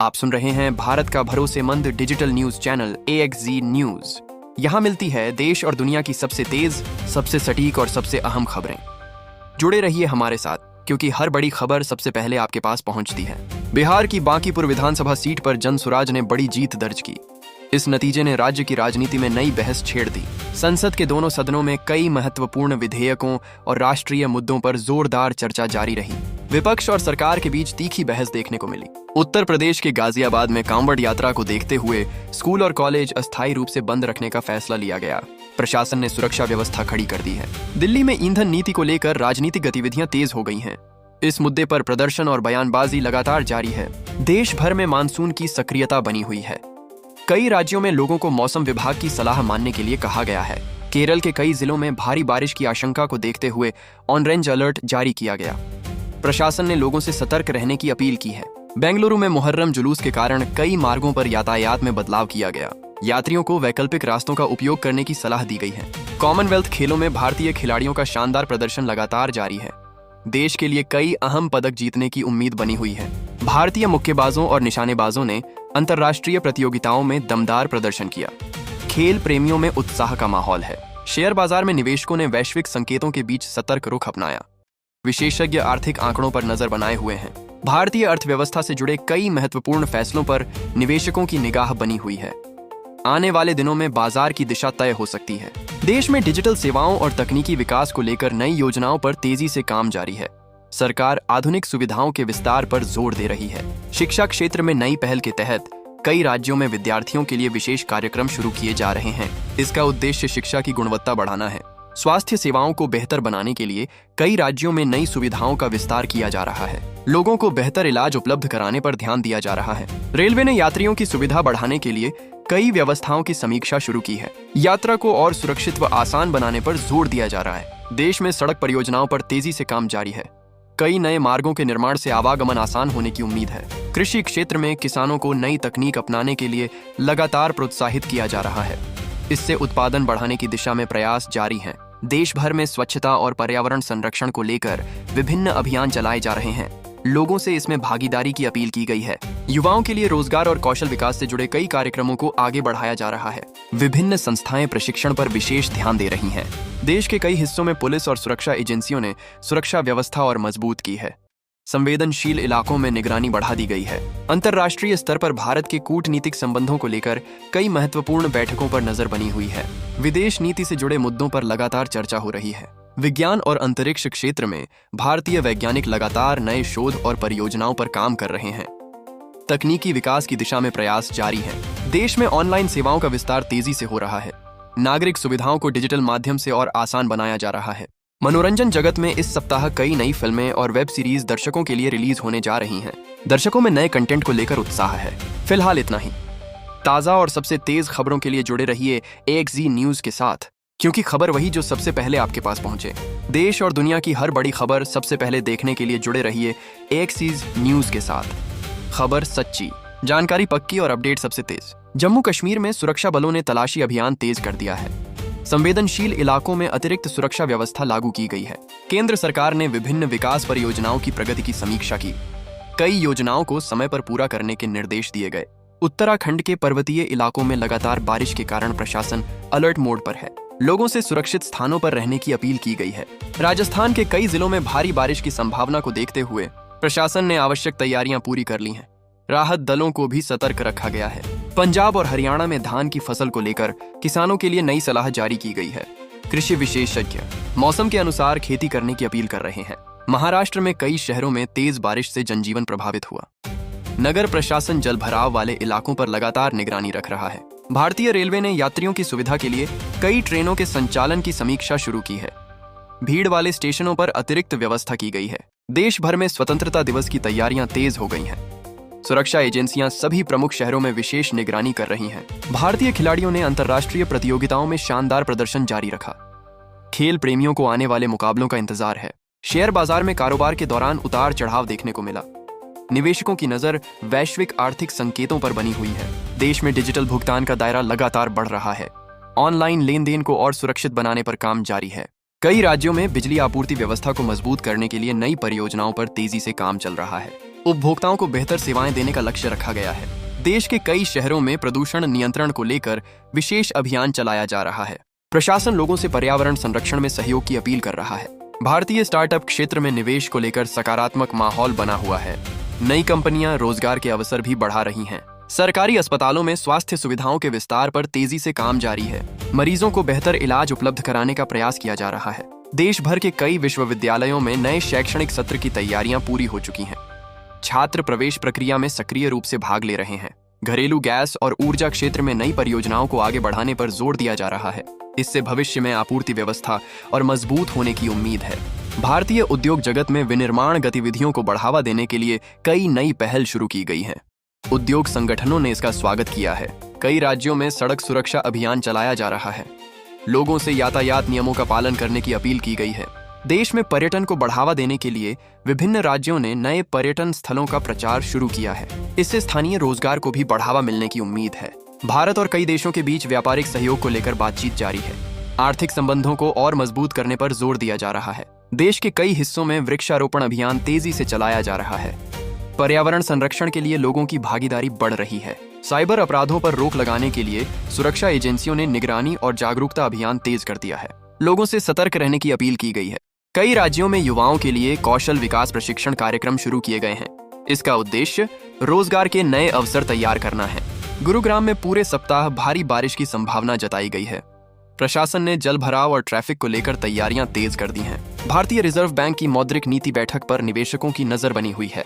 आप सुन रहे हैं भारत का भरोसेमंद digital news channel AXZ news. यहाँ मिलती है देश और दुनिया की सबसे तेज, सबसे सटीक और सबसे अहम खबरें। जुड़े रहिए हमारे साथ, क्योंकि हर बड़ी खबर सबसे पहले आपके पास पहुंचती है। बिहार की बांकीपुर विधानसभा सीट पर जनसुराज ने बड़ी जीत दर्ज की। इस नतीजे ने राज्य की राजनीति में नई बहस छेड़ दी। संसद के दोनों सदनों में कई महत्वपूर्ण विधेयकों और राष्ट्रीय मुद्दों पर जोरदार चर्चा जारी रही। विपक्ष और सरकार के बीच तीखी बहस देखने को मिली। उत्तर प्रदेश के गाजियाबाद में कांवड़ यात्रा को देखते हुए स्कूल और कॉलेज अस्थायी रूप से बंद रखने का फैसला लिया गया। प्रशासन ने सुरक्षा व्यवस्था खड़ी कर दी है। दिल्ली में ईंधन नीति को लेकर राजनीतिक गतिविधियां तेज हो गई हैं। इस मुद्दे पर प्रदर्शन और बयानबाजी लगातार जारी है। देश भर में मानसून की सक्रियता बनी हुई है। कई राज्यों में लोगों को मौसम विभाग की सलाह मानने के लिए कहा गया है। केरल के कई जिलों में भारी बारिश की आशंका को देखते हुए ऑरेंज अलर्ट जारी किया गया। प्रशासन ने लोगों से सतर्क रहने की अपील की है। बेंगलुरु में मुहर्रम जुलूस के कारण कई मार्गों पर यातायात में बदलाव किया गया। यात्रियों को वैकल्पिक रास्तों का उपयोग करने की सलाह दी गई है। कॉमनवेल्थ खेलों में भारतीय खिलाड़ियों का शानदार प्रदर्शन लगातार जारी है। देश के लिए कई अहम पदक जीतने की उम्मीद बनी हुई है। भारतीय मुक्केबाजों और निशानेबाजों ने अंतर्राष्ट्रीय प्रतियोगिताओं में दमदार प्रदर्शन किया। खेल प्रेमियों में उत्साह का माहौल है। शेयर बाजार में निवेशकों ने वैश्विक संकेतों के बीच सतर्क रुख अपनाया। विशेषज्ञ आर्थिक आंकड़ों पर नजर बनाए हुए हैं। भारतीय अर्थव्यवस्था से जुड़े कई महत्वपूर्ण फैसलों पर निवेशकों की निगाह बनी हुई है। आने वाले दिनों में बाजार की दिशा तय हो सकती है। देश में डिजिटल सेवाओं और तकनीकी विकास को लेकर नई योजनाओं पर तेजी से काम जारी है। सरकार आधुनिक सुविधाओं के विस्तार पर जोर दे रही है। शिक्षा क्षेत्र में नई पहल के तहत कई राज्यों में विद्यार्थियों के लिए विशेष कार्यक्रम शुरू किए जा रहे हैं। इसका उद्देश्य शिक्षा की गुणवत्ता बढ़ाना है। स्वास्थ्य सेवाओं को बेहतर बनाने के लिए कई राज्यों में नई सुविधाओं का विस्तार किया जा रहा है। लोगों को बेहतर इलाज उपलब्ध कराने पर ध्यान दिया जा रहा है। रेलवे ने यात्रियों की सुविधा बढ़ाने के लिए कई व्यवस्थाओं की समीक्षा शुरू की है। यात्रा को और सुरक्षित व आसान बनाने पर जोर दिया जा रहा है। देश में सड़क परियोजनाओं पर तेजी से काम जारी है। कई नए मार्गों के निर्माण से आवागमन आसान होने की उम्मीद है। कृषि क्षेत्र में किसानों को नई तकनीक अपनाने के लिए लगातार प्रोत्साहित किया जा रहा है। इससे उत्पादन बढ़ाने की दिशा में प्रयास जारी हैं। देश भर में स्वच्छता और पर्यावरण संरक्षण को लेकर विभिन्न अभियान चलाए जा रहे हैं। लोगों से इसमें भागीदारी की अपील की गई है। युवाओं के लिए रोजगार और कौशल विकास से जुड़े कई कार्यक्रमों को आगे बढ़ाया जा रहा है। विभिन्न संस्थाएं प्रशिक्षण पर विशेष ध्यान दे रही हैं। देश के कई हिस्सों में पुलिस और सुरक्षा एजेंसियों ने सुरक्षा व्यवस्था और मजबूत की है। संवेदनशील इलाकों में निगरानी बढ़ा दी गई है। अंतर्राष्ट्रीय स्तर पर भारत के कूटनीतिक संबंधों को लेकर कई महत्वपूर्ण बैठकों पर नजर बनी हुई है। विदेश नीति से जुड़े मुद्दों पर लगातार चर्चा हो रही है। विज्ञान और अंतरिक्ष क्षेत्र में भारतीय वैज्ञानिक लगातार नए शोध और परियोजनाओं पर काम कर रहे हैं। तकनीकी विकास की दिशा में प्रयास जारी है। देश में ऑनलाइन सेवाओं का विस्तार तेजी से हो रहा है। नागरिक सुविधाओं को डिजिटल माध्यम से और आसान बनाया जा रहा है। मनोरंजन जगत में इस सप्ताह कई नई फिल्में और वेब सीरीज दर्शकों के लिए रिलीज होने जा रही हैं। दर्शकों में नए कंटेंट को लेकर उत्साह है। फिलहाल इतना ही। ताजा और सबसे तेज खबरों के लिए जुड़े रहिए AXZ न्यूज के साथ, क्योंकि खबर वही जो सबसे पहले आपके पास पहुंचे। देश और दुनिया की हर बड़ी खबर सबसे पहले देखने के लिए जुड़े रहिए AXZ न्यूज के साथ। खबर सच्ची, जानकारी पक्की और अपडेट सबसे तेज। जम्मू कश्मीर में सुरक्षा बलों ने तलाशी अभियान तेज कर दिया है। संवेदनशील इलाकों में अतिरिक्त सुरक्षा व्यवस्था लागू की गई है। केंद्र सरकार ने विभिन्न विकास परियोजनाओं की प्रगति की समीक्षा की। कई योजनाओं को समय पर पूरा करने के निर्देश दिए गए। उत्तराखंड के पर्वतीय इलाकों में लगातार बारिश के कारण प्रशासन अलर्ट मोड पर है। लोगों से सुरक्षित स्थानों पर रहने की अपील की गई है। राजस्थान के कई जिलों में भारी बारिश की संभावना को देखते हुए प्रशासन ने आवश्यक तैयारियां पूरी कर ली हैं। राहत दलों को भी सतर्क रखा गया है। पंजाब और हरियाणा में धान की फसल को लेकर किसानों के लिए नई सलाह जारी की गई है। कृषि विशेषज्ञ मौसम के अनुसार खेती करने की अपील कर रहे हैं। महाराष्ट्र में कई शहरों में तेज बारिश से जनजीवन प्रभावित हुआ। नगर प्रशासन जलभराव वाले इलाकों पर लगातार निगरानी रख रहा है। भारतीय रेलवे ने यात्रियों की सुविधा के लिए कई ट्रेनों के संचालन की समीक्षा शुरू की है। भीड़ वाले स्टेशनों पर अतिरिक्त व्यवस्था की गई है। देश भर में स्वतंत्रता दिवस की तैयारियां तेज हो गई हैं। सुरक्षा एजेंसियां सभी प्रमुख शहरों में विशेष निगरानी कर रही हैं। भारतीय खिलाड़ियों ने अंतर्राष्ट्रीय प्रतियोगिताओं में शानदार प्रदर्शन जारी रखा। खेल प्रेमियों को आने वाले मुकाबलों का इंतजार है। शेयर बाजार में कारोबार के दौरान उतार चढ़ाव देखने को मिला। निवेशकों की नजर वैश्विक आर्थिक संकेतों पर बनी हुई है। देश में डिजिटल भुगतान का दायरा लगातार बढ़ रहा है। ऑनलाइन लेन देन को और सुरक्षित बनाने पर काम जारी है। कई राज्यों में बिजली आपूर्ति व्यवस्था को मजबूत करने के लिए नई परियोजनाओं पर तेजी से काम चल रहा है। उपभोक्ताओं को बेहतर सेवाएं देने का लक्ष्य रखा गया है। देश के कई शहरों में प्रदूषण नियंत्रण को लेकर विशेष अभियान चलाया जा रहा है। प्रशासन लोगों से पर्यावरण संरक्षण में सहयोग की अपील कर रहा है। भारतीय स्टार्टअप क्षेत्र में निवेश को लेकर सकारात्मक माहौल बना हुआ है। नई कंपनियां रोजगार के अवसर भी बढ़ा रही हैं। सरकारी अस्पतालों में स्वास्थ्य सुविधाओं के विस्तार पर तेजी से काम जारी है। मरीजों को बेहतर इलाज उपलब्ध कराने का प्रयास किया जा रहा है। देश भर के कई विश्वविद्यालयों में नए शैक्षणिक सत्र की तैयारियां पूरी हो चुकी हैं। छात्र प्रवेश प्रक्रिया में सक्रिय रूप से भाग ले रहे हैं। घरेलू गैस और ऊर्जा क्षेत्र में नई परियोजनाओं को आगे बढ़ाने पर जोर दिया जा रहा है। इससे भविष्य में आपूर्ति व्यवस्था और मजबूत होने की उम्मीद है। भारतीय उद्योग जगत में विनिर्माण गतिविधियों को बढ़ावा देने के लिए कई नई पहल शुरू की गई हैं। उद्योग संगठनों ने इसका स्वागत किया है। कई राज्यों में सड़क सुरक्षा अभियान चलाया जा रहा है। लोगों से यातायात नियमों का पालन करने की अपील की गई है। देश में पर्यटन को बढ़ावा देने के लिए विभिन्न राज्यों ने नए पर्यटन स्थलों का प्रचार शुरू किया है। इससे स्थानीय रोजगार को भी बढ़ावा मिलने की उम्मीद है। भारत और कई देशों के बीच व्यापारिक सहयोग को लेकर बातचीत जारी है। आर्थिक संबंधों को और मजबूत करने पर जोर दिया जा रहा है। देश के कई हिस्सों में वृक्षारोपण अभियान तेजी से चलाया जा रहा है। पर्यावरण संरक्षण के लिए लोगों की भागीदारी बढ़ रही है। साइबर अपराधों पर रोक लगाने के लिए सुरक्षा एजेंसियों ने निगरानी और जागरूकता अभियान तेज कर दिया है। लोगों से सतर्क रहने की अपील की गई है। कई राज्यों में युवाओं के लिए कौशल विकास प्रशिक्षण कार्यक्रम शुरू किए गए हैं। इसका उद्देश्य रोजगार के नए अवसर तैयार करना है। गुरुग्राम में पूरे सप्ताह भारी बारिश की संभावना जताई गई है। प्रशासन ने जल भराव और ट्रैफिक को लेकर तैयारियां तेज कर दी हैं। भारतीय रिजर्व बैंक की मौद्रिक नीति बैठक पर निवेशकों की नजर बनी हुई है।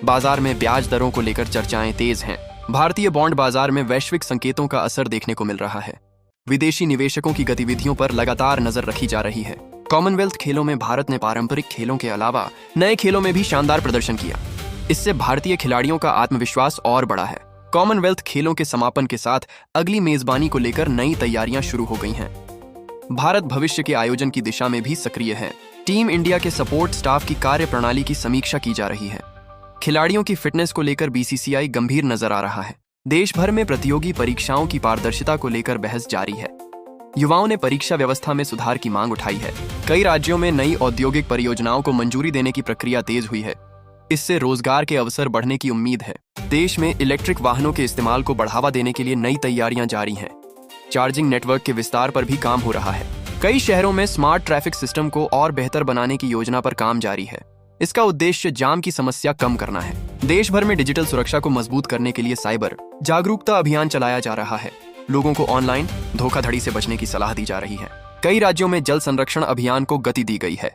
बाजार में ब्याज दरों को लेकर चर्चाएं तेज हैं। भारतीय बॉन्ड बाजार में वैश्विक संकेतों का असर देखने को मिल रहा है। विदेशी निवेशकों की गतिविधियों पर लगातार नजर रखी जा रही है। कॉमनवेल्थ खेलों में भारत ने पारंपरिक खेलों के अलावा नए खेलों में भी शानदार प्रदर्शन किया। इससे भारतीय खिलाड़ियों का आत्मविश्वास और बढ़ा है। कॉमनवेल्थ खेलों के समापन के साथ अगली मेजबानी को लेकर नई तैयारियां शुरू हो गई हैं। भारत भविष्य के आयोजन की दिशा में भी सक्रिय है। टीम इंडिया के सपोर्ट स्टाफ की कार्यप्रणाली की समीक्षा की जा रही है। खिलाड़ियों की फिटनेस को लेकर बीसीसीआई गंभीर नजर आ रहा है। देश भर में प्रतियोगी परीक्षाओं की पारदर्शिता को लेकर बहस जारी है। युवाओं ने परीक्षा व्यवस्था में सुधार की मांग उठाई है। कई राज्यों में नई औद्योगिक परियोजनाओं को मंजूरी देने की प्रक्रिया तेज हुई है। इससे रोजगार के अवसर बढ़ने की उम्मीद है। देश में इलेक्ट्रिक वाहनों के इस्तेमाल को बढ़ावा देने के लिए नई तैयारियां जारी हैं। चार्जिंग नेटवर्क के विस्तार पर भी काम हो रहा है। कई शहरों में स्मार्ट ट्रैफिक सिस्टम को और बेहतर बनाने की योजना पर काम जारी है। इसका उद्देश्य जाम की समस्या कम करना है। देश भर में डिजिटल सुरक्षा को मजबूत करने के लिए साइबर जागरूकता अभियान चलाया जा रहा है। लोगों को ऑनलाइन धोखाधड़ी से बचने की सलाह दी जा रही है। कई राज्यों में जल संरक्षण अभियान को गति दी गई है।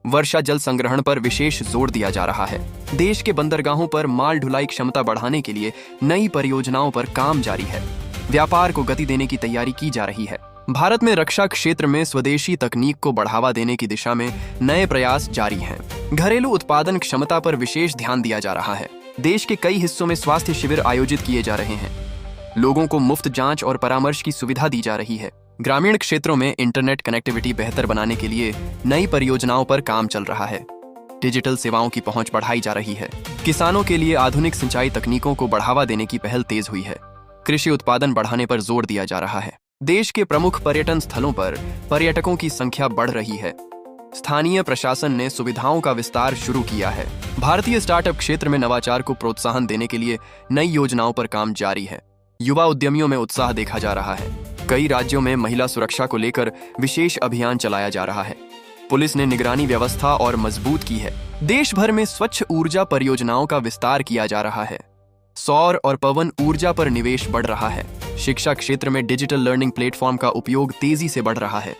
वर्षा जल संग्रहण पर विशेष जोर दिया जा रहा है। देश के बंदरगाहों पर माल ढुलाई क्षमता बढ़ाने के लिए नई परियोजनाओं पर काम जारी है। व्यापार को गति देने की तैयारी की जा रही है। भारत में रक्षा क्षेत्र में स्वदेशी तकनीक को बढ़ावा देने की दिशा में नए प्रयास जारी हैं। घरेलू उत्पादन क्षमता पर विशेष ध्यान दिया जा रहा है। देश के कई हिस्सों में स्वास्थ्य शिविर आयोजित किए जा रहे हैं। लोगों को मुफ्त जांच और परामर्श की सुविधा दी जा रही है। ग्रामीण क्षेत्रों में इंटरनेट कनेक्टिविटी बेहतर बनाने के लिए नई परियोजनाओं पर काम चल रहा है। डिजिटल सेवाओं की पहुंच बढ़ाई जा रही है। किसानों के लिए आधुनिक सिंचाई तकनीकों को बढ़ावा देने की पहल तेज हुई है। कृषि उत्पादन बढ़ाने पर जोर दिया जा रहा है। देश के प्रमुख पर्यटन स्थलों पर पर्यटकों की संख्या बढ़ रही है। स्थानीय प्रशासन ने सुविधाओं का विस्तार शुरू किया है। भारतीय स्टार्टअप क्षेत्र में नवाचार को प्रोत्साहन देने के लिए नई योजनाओं पर काम जारी है। युवा उद्यमियों में उत्साह देखा जा रहा है। कई राज्यों में महिला सुरक्षा को लेकर विशेष अभियान चलाया जा रहा है। पुलिस ने निगरानी व्यवस्था और मजबूत की है। देश भर में स्वच्छ ऊर्जा परियोजनाओं का विस्तार किया जा रहा है। सौर और पवन ऊर्जा पर निवेश बढ़ रहा है। शिक्षा क्षेत्र में डिजिटल लर्निंग प्लेटफॉर्म का उपयोग तेजी से बढ़ रहा है।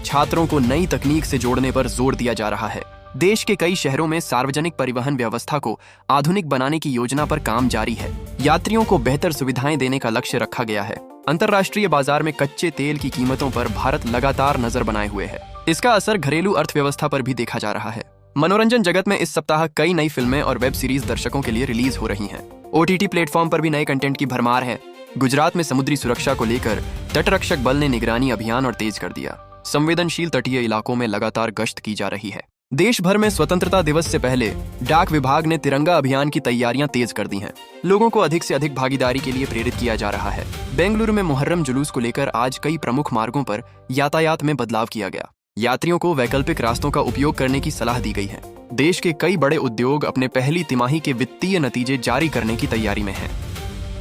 छात्रों को नई तकनीक से जोड़ने पर जोर दिया जा रहा है। देश के कई शहरों में सार्वजनिक परिवहन व्यवस्था को आधुनिक बनाने की योजना पर काम जारी है। यात्रियों को बेहतर सुविधाएं देने का लक्ष्य रखा गया है। अंतर्राष्ट्रीय बाजार में कच्चे तेल की कीमतों पर भारत लगातार नजर बनाए हुए है। इसका असर घरेलू अर्थव्यवस्था पर भी देखा जा रहा है। मनोरंजन जगत में इस सप्ताह कई नई फिल्में और वेब सीरीज दर्शकों के लिए रिलीज हो रही हैं। OTT प्लेटफॉर्म पर भी नए कंटेंट की भरमार है। गुजरात में समुद्री सुरक्षा को लेकर तटरक्षक बल ने निगरानी अभियान और तेज कर दिया। संवेदनशील तटीय इलाकों में लगातार गश्त की जा रही है। देश भर में स्वतंत्रता दिवस से पहले डाक विभाग ने तिरंगा अभियान की तैयारियां तेज कर दी हैं। लोगों को अधिक से अधिक भागीदारी के लिए प्रेरित किया जा रहा है। बेंगलुरु में मुहर्रम जुलूस को लेकर आज कई प्रमुख मार्गों पर यातायात में बदलाव किया गया। यात्रियों को वैकल्पिक रास्तों का उपयोग करने की सलाह दी गई है। देश के कई बड़े उद्योग अपने पहली तिमाही के वित्तीय नतीजे जारी करने की तैयारी में हैं।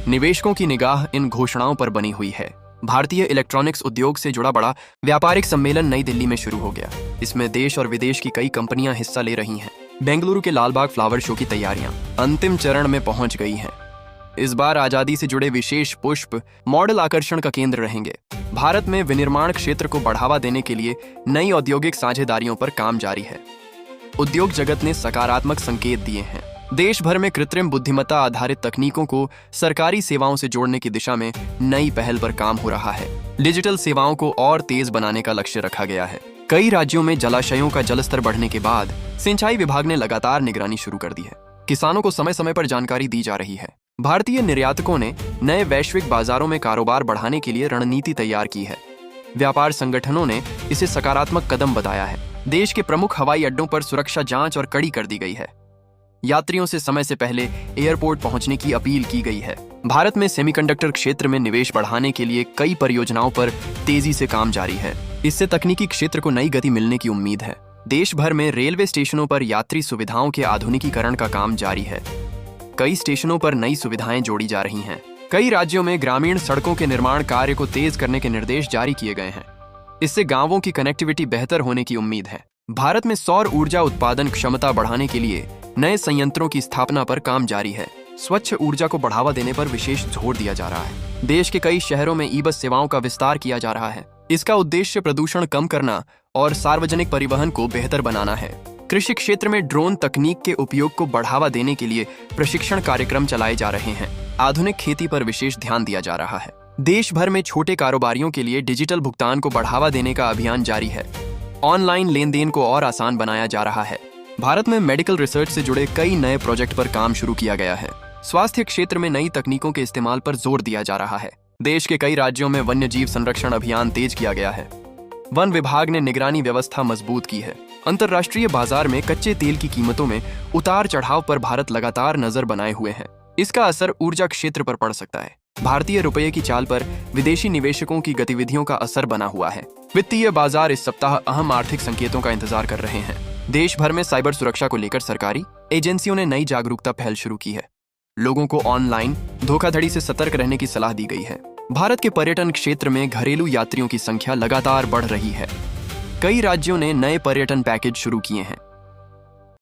निवेशकों की निगाह इन घोषणाओं पर बनी हुई है। भारतीय इलेक्ट्रॉनिक्स उद्योग से जुड़ा बड़ा व्यापारिक सम्मेलन नई दिल्ली में शुरू हो गया। इसमें देश और विदेश की कई कंपनियां हिस्सा ले रही हैं। बेंगलुरु के लालबाग फ्लावर शो की तैयारियां अंतिम चरण में पहुंच गई हैं। इस बार आजादी से जुड़े विशेष पुष्प मॉडल आकर्षण का केंद्र रहेंगे। भारत में विनिर्माण क्षेत्र को बढ़ावा देने के लिए नई औद्योगिक साझेदारियों पर काम जारी है। उद्योग जगत ने सकारात्मक संकेत दिए हैं। देश भर में कृत्रिम बुद्धिमत्ता आधारित तकनीकों को सरकारी सेवाओं से जोड़ने की दिशा में नई पहल पर काम हो रहा है। डिजिटल सेवाओं को और तेज बनाने का लक्ष्य रखा गया है। कई राज्यों में जलाशयों का जलस्तर बढ़ने के बाद सिंचाई विभाग ने लगातार निगरानी शुरू कर दी है। किसानों को समय समय पर जानकारी दी जा रही है। भारतीय निर्यातकों ने नए वैश्विक बाजारों में कारोबार बढ़ाने के लिए रणनीति तैयार की है। व्यापार संगठनों ने इसे सकारात्मक कदम बताया है। देश के प्रमुख हवाई अड्डों पर सुरक्षा जांच और कड़ी कर दी गई है। यात्रियों से समय से पहले एयरपोर्ट पहुंचने की अपील की गई है। भारत में सेमीकंडक्टर क्षेत्र में निवेश बढ़ाने के लिए कई परियोजनाओं पर तेजी से काम जारी है। इससे तकनीकी क्षेत्र को नई गति मिलने की उम्मीद है। देश भर में रेलवे स्टेशनों पर यात्री सुविधाओं के आधुनिकीकरण का काम जारी है। कई स्टेशनों पर नई सुविधाएं जोड़ी जा रही हैं। कई राज्यों में ग्रामीण सड़कों के निर्माण कार्य को तेज करने के निर्देश जारी किए गए हैं। इससे गांवों की कनेक्टिविटी बेहतर होने की उम्मीद है। भारत में सौर ऊर्जा उत्पादन क्षमता बढ़ाने के लिए नए संयंत्रों की स्थापना पर काम जारी है। स्वच्छ ऊर्जा को बढ़ावा देने पर विशेष जोर दिया जा रहा है। देश के कई शहरों में ई बस सेवाओं का विस्तार किया जा रहा है। इसका उद्देश्य प्रदूषण कम करना और सार्वजनिक परिवहन को बेहतर बनाना है। कृषि क्षेत्र में ड्रोन तकनीक के उपयोग को बढ़ावा देने के लिए प्रशिक्षण कार्यक्रम चलाए जा रहे हैं। आधुनिक खेती पर विशेष ध्यान दिया जा रहा है। देश भर में छोटे कारोबारियों के लिए डिजिटल भुगतान को बढ़ावा देने का अभियान जारी है। ऑनलाइन लेन देन को और आसान बनाया जा रहा है। भारत में मेडिकल रिसर्च से जुड़े कई नए प्रोजेक्ट पर काम शुरू किया गया है। स्वास्थ्य क्षेत्र में नई तकनीकों के इस्तेमाल पर जोर दिया जा रहा है। देश के कई राज्यों में वन्य जीव संरक्षण अभियान तेज किया गया है। वन विभाग ने निगरानी व्यवस्था मजबूत की है। अंतर्राष्ट्रीय बाजार में कच्चे तेल की कीमतों में उतार चढ़ाव पर भारत लगातार नजर बनाए हुए है। इसका असर ऊर्जा क्षेत्र पर पड़ सकता है। भारतीय रुपये की चाल पर विदेशी निवेशकों की गतिविधियों का असर बना हुआ है। वित्तीय बाजार इस सप्ताह अहम आर्थिक संकेतों का इंतजार कर रहे हैं। देश भर में साइबर सुरक्षा को लेकर सरकारी एजेंसियों ने नई जागरूकता पहल शुरू की है। लोगों को ऑनलाइन धोखाधड़ी से सतर्क रहने की सलाह दी गई है। भारत के पर्यटन क्षेत्र में घरेलू यात्रियों की संख्या लगातार बढ़ रही है। कई राज्यों ने नए पर्यटन पैकेज शुरू किए हैं।